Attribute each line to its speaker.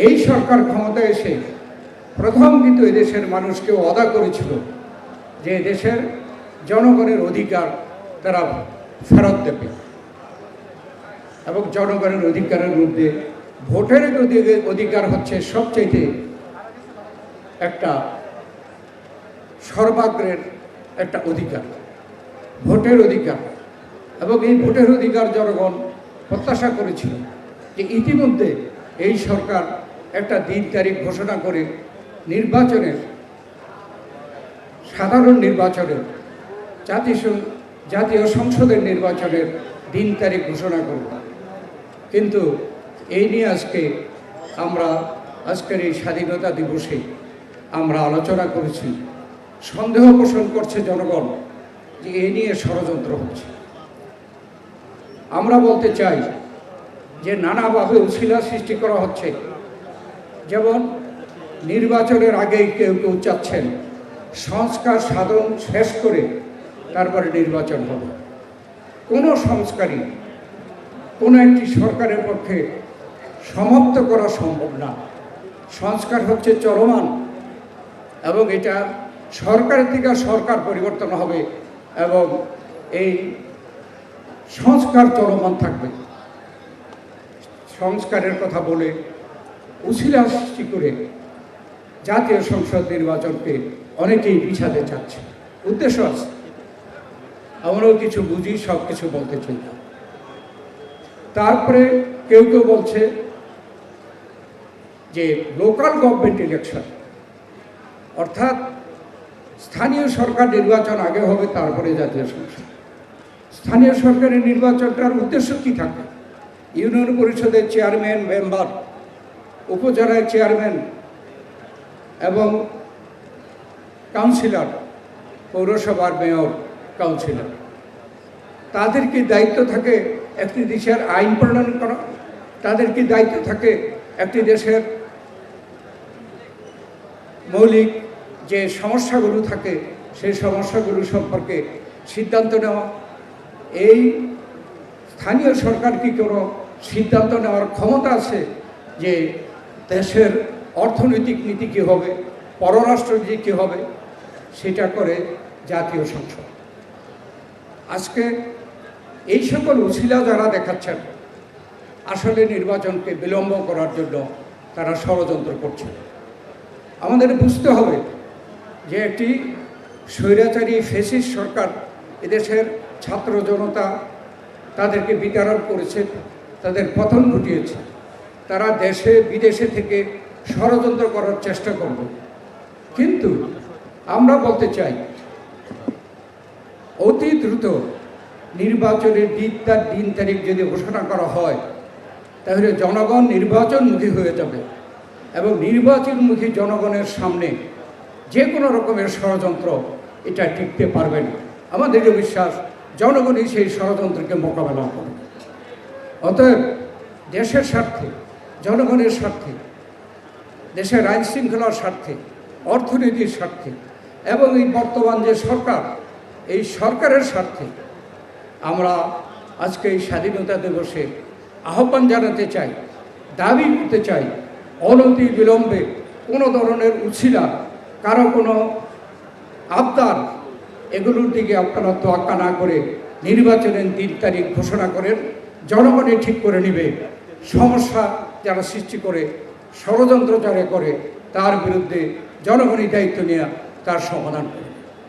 Speaker 1: এই সরকার ক্ষমতায় এসে প্রথম কিন্তু এদেশের মানুষকে ওয়াদা করেছিল যে দেশের জনগণের অধিকার তারা ফেরত দেবে এবং জনগণের অধিকারের মধ্যে ভোটের অধিকার হচ্ছে সবচাইতে একটা সর্বাগ্রের একটা অধিকার, ভোটের অধিকার। এবং এই ভোটের অধিকার জনগণ প্রত্যাশা করেছিল যে ইতিমধ্যে এই সরকার একটা দিন তারিখ ঘোষণা করে নির্বাচনের, সাধারণ নির্বাচনের, জাতীয় সংসদের নির্বাচনের দিন তারিখ ঘোষণা করব। কিন্তু এই নিয়ে আজকের এই স্বাধীনতা দিবসে আমরা আলোচনা করেছি। সন্দেহ পোষণ করছে জনগণ যে এই নিয়ে ষড়যন্ত্র হচ্ছে। আমরা বলতে চাই যে নানাভাবে উছিলা সৃষ্টি করা হচ্ছে। যেমন নির্বাচনের আগেই কেউ কেউ চাচ্ছেন সংস্কার সাধন শেষ করে তারপরে নির্বাচন হবে। কোনো সংস্কারই কোনো একটি সরকারের পক্ষে সমাপ্ত করা সম্ভব না। সংস্কার হচ্ছে চলমান এবং এটা সরকারের থেকে সরকার পরিবর্তন হবে এবং এই সংস্কার চলমান থাকবে। সংস্কারের কথা বলে উছিলা সৃষ্টি করে জাতীয় সংসদ নির্বাচনকে অনেকেই পিছাতে চাচ্ছে, উদ্দেশ্য আছে। আমরাও কিছু বুঝি, সব কিছু বলতে চাই না। তারপরে কেউ কেউ বলছে যে লোকাল গভর্নমেন্ট ইলেকশন, অর্থাৎ স্থানীয় সরকার নির্বাচন আগে হবে, তারপরে জাতীয় সংসদ। স্থানীয় সরকারের নির্বাচনটার উদ্দেশ্য কী থাকে? ইউনিয়ন পরিষদের চেয়ারম্যান, মেম্বার, উপজেলার চেয়ারম্যান এবং কাউন্সিলর, পৌরসভার মেয়র, কাউন্সিলর, তাদের কি দায়িত্ব থাকে একটি দেশের আইন প্রণয়ন করা? তাদের কি দায়িত্ব থাকে একটি দেশের মৌলিক যে সমস্যাগুলো থাকে সেই সমস্যাগুলো সম্পর্কে সিদ্ধান্ত নেওয়া? এই স্থানীয় সরকার কি কোনো সিদ্ধান্ত নেওয়ার ক্ষমতা আছে যে দেশের অর্থনৈতিক নীতি কী হবে, পররাষ্ট্রনীতি কী হবে? সেটা করে জাতীয় সংসদ। আজকে এই সকল উছিলা যারা দেখাচ্ছেন, আসলে নির্বাচনকে বিলম্ব করার জন্য তারা ষড়যন্ত্র করছে। আমাদের বুঝতে হবে যে একটি স্বৈরাচারী ফ্যাসিস্ট সরকার এদেশের ছাত্র জনতা তাদেরকে বিতাড়ন করেছে, তাদের পতন ঘটিয়েছে। তারা দেশে বিদেশে থেকে ষড়যন্ত্র করার চেষ্টা করবে। কিন্তু আমরা বলতে চাই অতি দ্রুত নির্বাচনের দিন তারিখ যদি ঘোষণা করা হয় তাহলে জনগণ নির্বাচনমুখী হয়ে যাবে এবং নির্বাচনমুখী জনগণের সামনে যে কোনো রকমের ষড়যন্ত্র এটা টিকতে পারবে না। আমাদের যে বিশ্বাস, জনগণই সেই ষড়যন্ত্রকে মোকাবেলা করবে। অতএব দেশের স্বার্থে, জনগণের স্বার্থে, দেশের আইন শৃঙ্খলার স্বার্থে, অর্থনীতির স্বার্থে এবং এই বর্তমান যে সরকার, এই সরকারের স্বার্থে আমরা আজকে এই স্বাধীনতা দিবসে আহ্বান জানাতে চাই, দাবি করতে চাই, অনতি বিলম্বে কোনো ধরনের উছিলা, কারো কোনো আবদার, এগুলোর দিকে আপনারা তোয়াক্কা না করে নির্বাচনের দিন তারিখ ঘোষণা করেন। জনগণই ঠিক করে নেবে। সমস্যা যারা সৃষ্টি করে, ষড়যন্ত্র যারা করে, তার বিরুদ্ধে জনগণই দায়িত্ব নিয়ে তার সমাধান করে।